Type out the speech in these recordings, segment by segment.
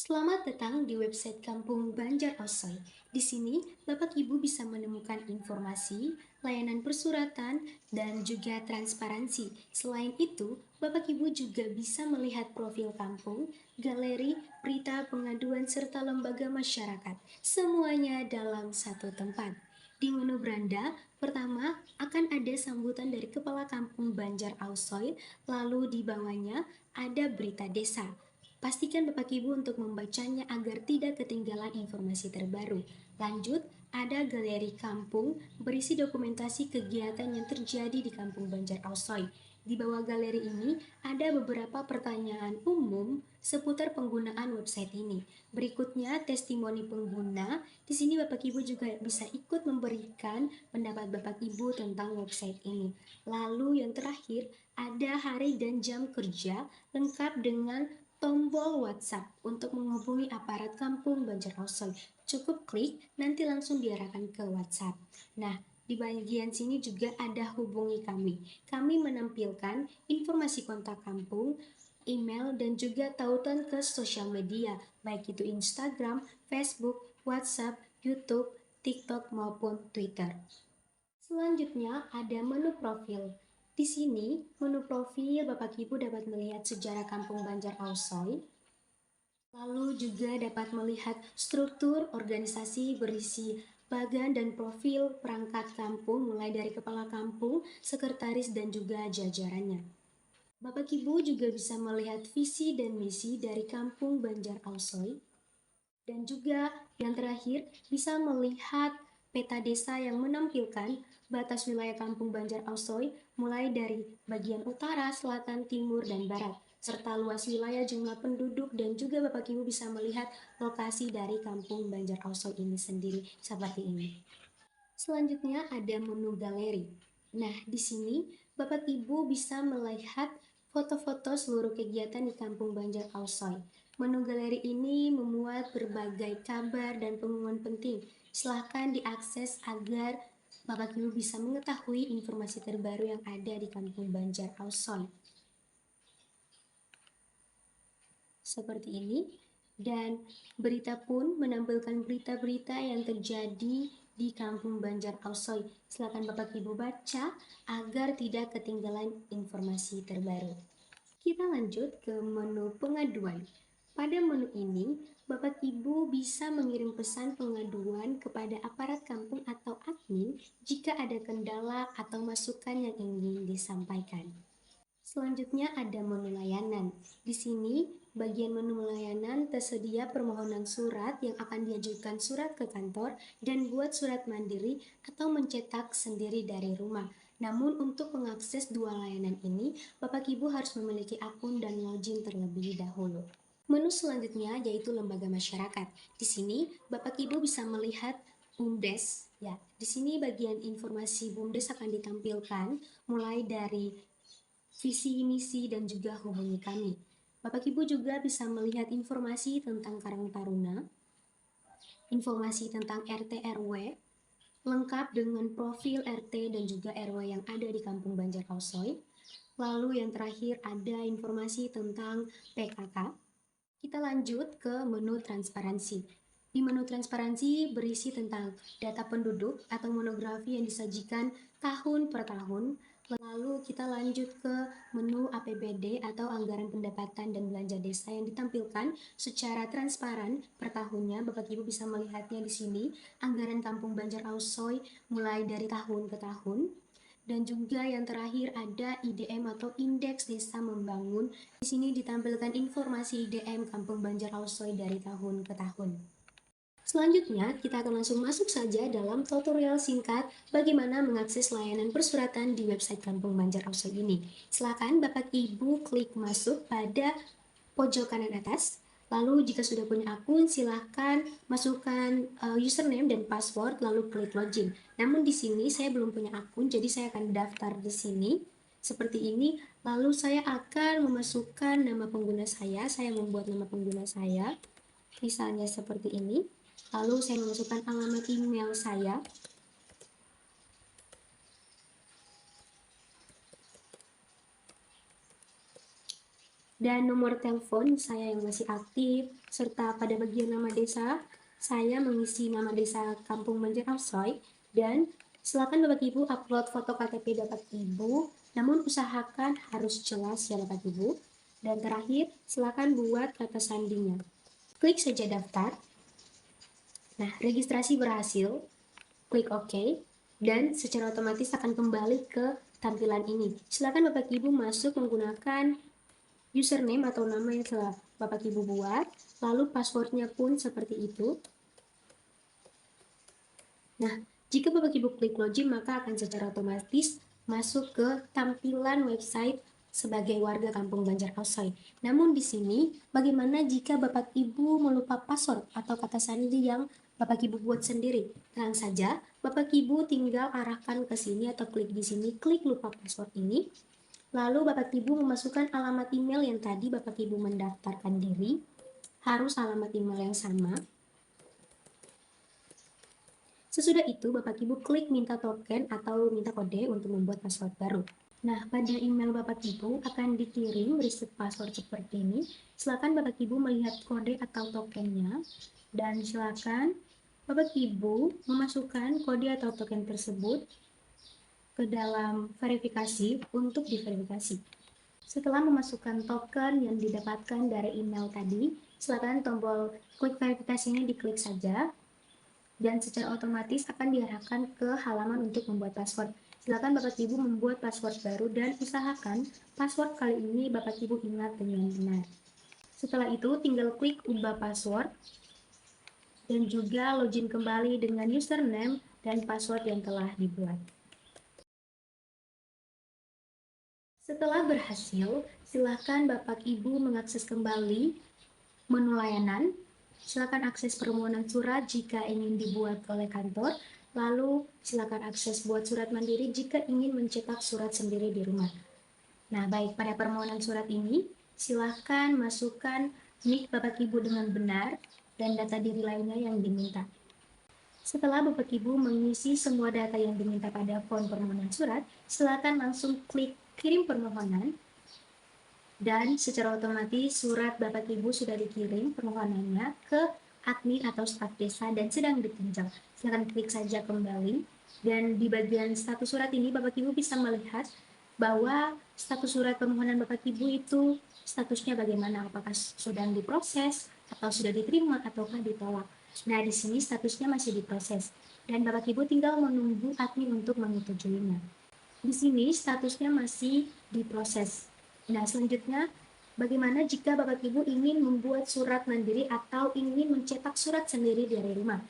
Selamat datang di website Kampung Banjar Osoy. Di sini, Bapak Ibu bisa menemukan informasi, layanan persuratan, dan juga transparansi. Selain itu, Bapak Ibu juga bisa melihat profil kampung, galeri, berita pengaduan, serta lembaga masyarakat. Semuanya dalam satu tempat. Di menu beranda, pertama akan ada sambutan dari Kepala Kampung Banjar Osoy, lalu di bawahnya ada berita desa. Pastikan Bapak Ibu untuk membacanya agar tidak ketinggalan informasi terbaru. Lanjut, ada galeri kampung berisi dokumentasi kegiatan yang terjadi di Kampung Banjar Osoy. Di bawah galeri ini ada beberapa pertanyaan umum seputar penggunaan website ini. Berikutnya testimoni pengguna. Di sini Bapak Ibu juga bisa ikut memberikan pendapat Bapak Ibu tentang website ini. Lalu yang terakhir ada hari dan jam kerja lengkap dengan tombol WhatsApp untuk menghubungi aparat Kampung Banjar Osoy. Cukup klik, nanti langsung diarahkan ke WhatsApp. Nah, di bagian sini juga ada hubungi kami. Kami menampilkan informasi kontak kampung, email, dan juga tautan ke sosial media, baik itu Instagram, Facebook, WhatsApp, YouTube, TikTok, maupun Twitter. Selanjutnya ada menu profil. Di sini, menu profil Bapak Ibu dapat melihat sejarah Kampung Banjar Osoy, lalu juga dapat melihat struktur organisasi berisi bagan dan profil perangkat kampung mulai dari kepala kampung, sekretaris, dan juga jajarannya. Bapak Ibu juga bisa melihat visi dan misi dari Kampung Banjar Osoy, dan juga yang terakhir bisa melihat peta desa yang menampilkan batas wilayah Kampung Banjar Osoy mulai dari bagian utara, selatan, timur, dan barat, serta luas wilayah, jumlah penduduk, dan juga Bapak Ibu bisa melihat lokasi dari Kampung Banjar Osoy ini sendiri seperti ini. Selanjutnya ada menu galeri. Nah, di sini Bapak Ibu bisa melihat foto-foto seluruh kegiatan di Kampung Banjar Osoy. Menu galeri ini memuat berbagai kabar dan pengumuman penting. Silahkan diakses agar Bapak Ibu bisa mengetahui informasi terbaru yang ada di Kampung Banjar Osoy. Seperti ini. Dan berita pun menampilkan berita-berita yang terjadi di Kampung Banjar Osoy. Silakan Bapak Ibu baca agar tidak ketinggalan informasi terbaru. Kita lanjut ke menu pengaduan. Pada menu ini, Bapak Ibu bisa mengirim pesan pengaduan kepada aparat kampung atau admin jika ada kendala atau masukan yang ingin disampaikan. Selanjutnya ada menu layanan. Di sini, bagian menu layanan tersedia permohonan surat yang akan diajukan surat ke kantor dan buat surat mandiri atau mencetak sendiri dari rumah. Namun untuk mengakses dua layanan ini, Bapak Ibu harus memiliki akun dan login terlebih dahulu. Menu selanjutnya yaitu lembaga masyarakat. Di sini, Bapak Ibu bisa melihat BUMDes. Ya, di sini bagian informasi BUMDes akan ditampilkan mulai dari visi, misi, dan juga hubungi kami. Bapak Ibu juga bisa melihat informasi tentang Karang Taruna, informasi tentang RT RW, lengkap dengan profil RT dan juga RW yang ada di Kampung Banjar Osoy. Lalu yang terakhir ada informasi tentang PKK. Kita lanjut ke menu transparansi. Di menu transparansi berisi tentang data penduduk atau monografi yang disajikan tahun per tahun. Lalu kita lanjut ke menu APBD atau anggaran pendapatan dan belanja desa yang ditampilkan secara transparan per tahunnya. Bapak Ibu bisa melihatnya di sini, anggaran Kampung Banjar Osoy mulai dari tahun ke tahun. Dan juga yang terakhir ada IDM atau Indeks Desa Membangun. Di sini ditampilkan informasi IDM Kampung Banjar Osoy dari tahun ke tahun. Selanjutnya, kita akan langsung masuk saja dalam tutorial singkat bagaimana mengakses layanan persuratan di website Kampung Banjar Osoy ini. Silakan Bapak Ibu klik masuk pada pojok kanan atas. Lalu jika sudah punya akun, silakan masukkan username dan password lalu klik login. Namun di sini saya belum punya akun, jadi saya akan daftar di sini seperti ini. Lalu saya akan memasukkan nama pengguna saya membuat nama pengguna saya, misalnya seperti ini. Lalu saya memasukkan alamat email saya. dan nomor telepon saya yang masih aktif, serta pada bagian nama desa, saya mengisi nama desa Kampung Banjar Arsai, dan silakan Bapak Ibu upload foto KTP Bapak Ibu, namun usahakan harus jelas ya Bapak Ibu. Dan terakhir, silakan buat kata sandinya. Klik saja daftar. Nah, registrasi berhasil. Klik OK, dan secara otomatis akan kembali ke tampilan ini. Silakan Bapak Ibu masuk menggunakan username atau nama yang telah Bapak Ibu buat, lalu passwordnya pun seperti itu. Nah, jika Bapak Ibu klik login, maka akan secara otomatis masuk ke tampilan website sebagai warga Kampung Banjar Arsai. Namun di sini, bagaimana jika Bapak Ibu melupa password atau kata sandi yang Bapak Ibu buat sendiri? Tenang saja, Bapak Ibu tinggal arahkan ke sini atau klik di sini, klik lupa password ini. Lalu Bapak Ibu memasukkan alamat email yang tadi Bapak Ibu mendaftarkan diri, harus alamat email yang sama. Sesudah itu, Bapak Ibu klik minta token atau minta kode untuk membuat password baru. Nah, pada email Bapak Ibu akan dikirim reset password seperti ini. Silakan Bapak Ibu melihat kode atau tokennya, dan silakan Bapak Ibu memasukkan kode atau token tersebut ke dalam verifikasi untuk diverifikasi. Setelah memasukkan token yang didapatkan dari email tadi, silakan tombol klik verifikasi ini diklik saja, dan secara otomatis akan diarahkan ke halaman untuk membuat password. Silakan Bapak Ibu membuat password baru dan usahakan password kali ini Bapak Ibu ingat dengan benar. Setelah itu tinggal klik ubah password dan juga login kembali dengan username dan password yang telah dibuat. Setelah berhasil, silakan Bapak Ibu mengakses kembali menu layanan. Silakan akses permohonan surat jika ingin dibuat oleh kantor, lalu silakan akses buat surat mandiri jika ingin mencetak surat sendiri di rumah. Nah, baik, pada permohonan surat ini, silakan masukkan NIK Bapak Ibu dengan benar dan data diri lainnya yang diminta. Setelah Bapak Ibu mengisi semua data yang diminta pada form permohonan surat, silakan langsung klik kirim permohonan, dan secara otomatis surat Bapak Ibu sudah dikirim permohonannya ke admin atau staf desa dan sedang ditinjau. Silakan klik saja kembali, dan di bagian status surat ini Bapak Ibu bisa melihat bahwa status surat permohonan Bapak Ibu itu statusnya bagaimana, apakah sedang diproses atau sudah diterima ataukah ditolak. Nah, di sini statusnya masih diproses dan Bapak Ibu tinggal menunggu admin untuk menyetujuinya. Di sini statusnya masih diproses. Nah, selanjutnya, bagaimana jika Bapak Ibu ingin membuat surat mandiri atau ingin mencetak surat sendiri dari rumah?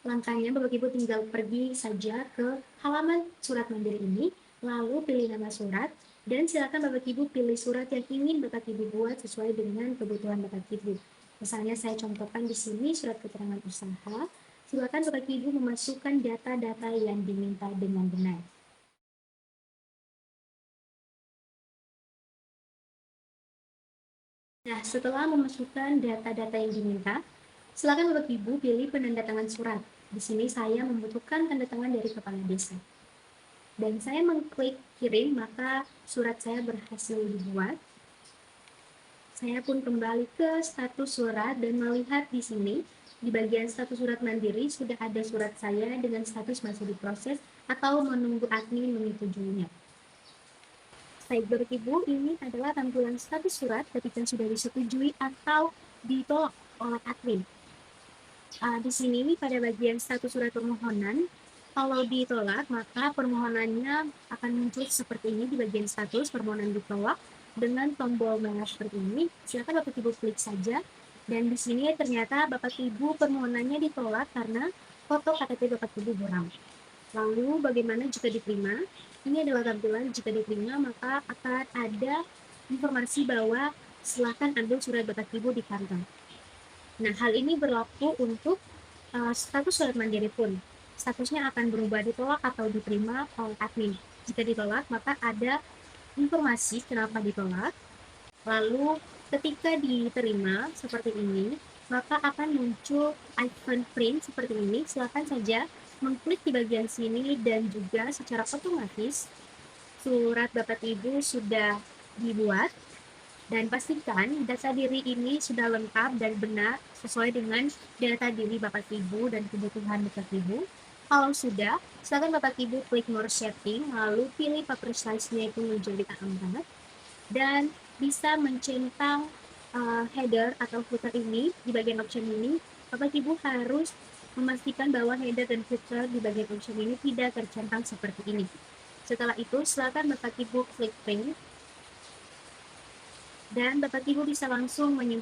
Langkahnya Bapak Ibu tinggal pergi saja ke halaman surat mandiri ini, lalu pilih nama surat, dan silakan Bapak Ibu pilih surat yang ingin Bapak Ibu buat sesuai dengan kebutuhan Bapak Ibu. Misalnya saya contohkan di sini surat keterangan usaha. Silakan Bapak Ibu memasukkan data-data yang diminta dengan benar. Nah, setelah memasukkan data-data yang diminta, silakan Bapak Ibu pilih penandatangan surat. Di sini saya membutuhkan tanda tangan dari kepala desa. Dan saya mengklik kirim, maka surat saya berhasil dibuat. Saya pun kembali ke status surat dan melihat di sini, di bagian status surat mandiri sudah ada surat saya dengan status masih diproses atau menunggu admin menyetujuinya. Baik, Bapak Ibu, ini adalah tampilan status surat ketika sudah disetujui atau ditolak oleh admin. Di sini pada bagian status surat permohonan, kalau ditolak maka permohonannya akan muncul seperti ini di bagian status permohonan ditolak dengan tombol merah seperti ini. Silakan Bapak Ibu klik saja, dan di sini ternyata Bapak Ibu permohonannya ditolak karena foto KTP Bapak Ibu buram. Lalu bagaimana jika diterima? Ini adalah tampilan jika diterima, maka akan ada informasi bahwa silakan ambil surat Bapak Ibu di kantor. Nah, hal ini berlaku untuk status surat mandiri pun. Statusnya akan berubah ditolak atau diterima oleh admin. Jika ditolak, maka ada informasi kenapa ditolak. Lalu ketika diterima seperti ini, maka akan muncul icon print seperti ini. Silakan saja mengklik di bagian sini dan juga secara otomatis surat Bapak Ibu sudah dibuat. Dan pastikan data diri ini sudah lengkap dan benar sesuai dengan data diri Bapak Ibu dan kebutuhan Bapak Ibu. Kalau sudah, silakan Bapak Ibu klik more setting, lalu pilih paper size-nya itu menjadi A4 dan bisa mencentang header atau footer ini di bagian option ini. Bapak Ibu harus memastikan bahwa header dan footer di bagian option ini tidak tercentang seperti ini. Setelah itu, silakan Bapak Ibu klik print dan Bapak Ibu bisa langsung menyimpan